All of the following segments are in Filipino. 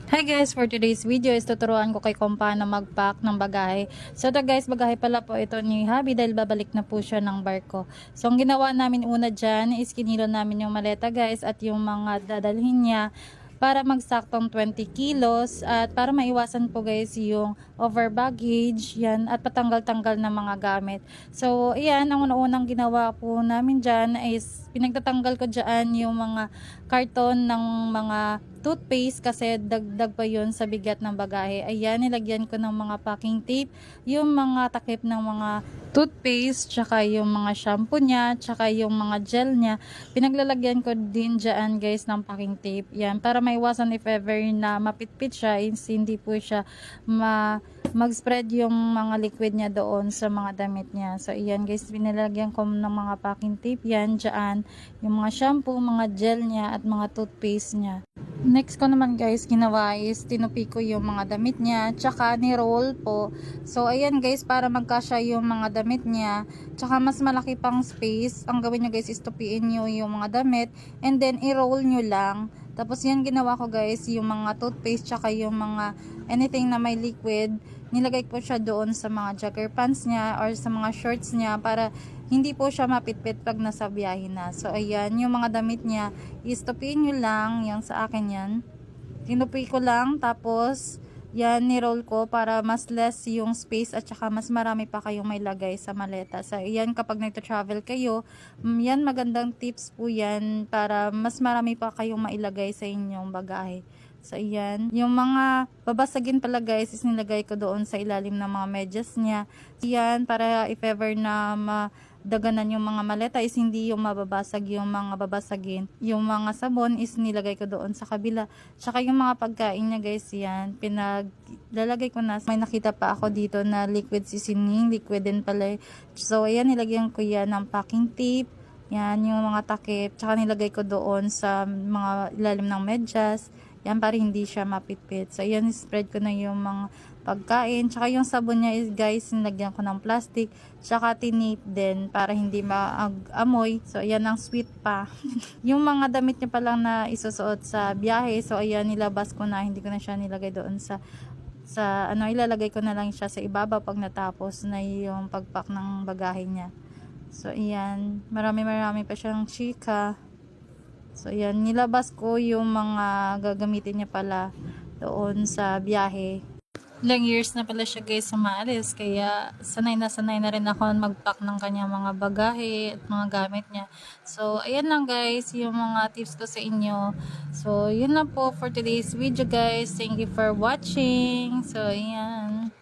Hi guys, for today's video is tuturuan ko kay kung paano mag-pack ng bagahe. So ito guys, bagahe pala po ito ni Habi dahil babalik na po siya ng barko. So ang ginawa namin una dyan is kinilo namin yung maleta guys at yung mga dadalhin niya para magsaktong 20 kilos at para maiwasan po guys yung over baggage yan at patanggal-tanggal ng mga gamit. So ayan, ang unang ginawa po namin dyan is pinagtatanggal ko dyan yung mga karton ng mga toothpaste kasi dagdag pa yun sa bigat ng bagahe. Ayan, nilagyan ko ng mga packing tape yung mga takip ng mga toothpaste, tsaka yung mga shampoo niya, tsaka yung mga gel niya. Pinaglalagyan ko din dyan guys ng packing tape. Yan, para maiwasan if ever na mapitpit siya, hindi po siya mag-spread yung mga liquid niya doon sa mga damit niya. So, ayan guys, pinalagyan ko ng mga packing tape yan dyan. Yung mga shampoo, mga gel niya at mga toothpaste niya. Next ko naman guys ginawa is tinupi ko yung mga damit niya tsaka ni-roll po. So ayan guys, para magkasya yung mga damit niya tsaka mas malaki pang space, ang gawin nyo guys is tupiin nyo yung mga damit and then i-roll nyo lang. Tapos yan ginawa ko guys, yung mga toothpaste tsaka yung mga anything na may liquid, nilagay ko siya doon sa mga jogger pants niya or sa mga shorts niya para hindi po siya mapitpit pag nasa biyahe na. So ayan, yung mga damit niya istopin nyo lang, yung sa akin yan tinupi ko lang, tapos yan ni-roll ko para mas less yung space at saka mas marami pa kayong may lagay sa maleta. So yan, kapag nagta-travel kayo, yan magandang tips po yan para mas marami pa kayong mailagay sa inyong bagahe. So yan, yung mga babasagin pala guys is nilagay ko doon sa ilalim ng mga medyas niya. Yan, para if ever na daganan yung mga maleta is hindi yung mababasag yung mga babasagin. Yung mga sabon is nilagay ko doon sa kabila. Tsaka yung mga pagkain niya guys, yan pinaglalagay ko na. May nakita pa ako dito na liquid seasoning, liquid din pala. So ayan, nilagyan ko yan ng packing tape. Yan yung mga takip. Tsaka nilagay ko doon sa mga ilalim ng medyas. Yan, para hindi siya mapitpit. So ayan, spread ko na yung mga pagkain. Tsaka yung sabon niya is guys, nilagyan ko ng plastic. Tsaka tinip din para hindi maamoy. So ayan, ang sweet pa. Yung mga damit niya pa lang na isusuot sa biyahe. So ayan, nilabas ko na. Hindi ko na siya nilagay doon sa ano, ilalagay ko na lang siya sa ibaba pag natapos na yung pagpack ng bagahe niya. So ayan, marami pa siyang chika. So ayan, nilabas ko yung mga gagamitin niya pala doon sa biyahe. Ilang years na pala siya guys umaalis, kaya sanay na rin ako mag-pack ng kanyang mga bagahe at mga gamit niya. So ayan lang guys yung mga tips ko sa inyo. So yun lang po for today's video guys. Thank you for watching. So ayan.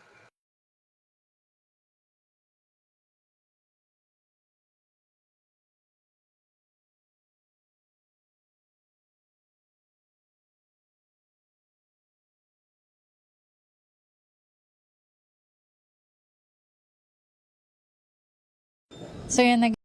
So yan,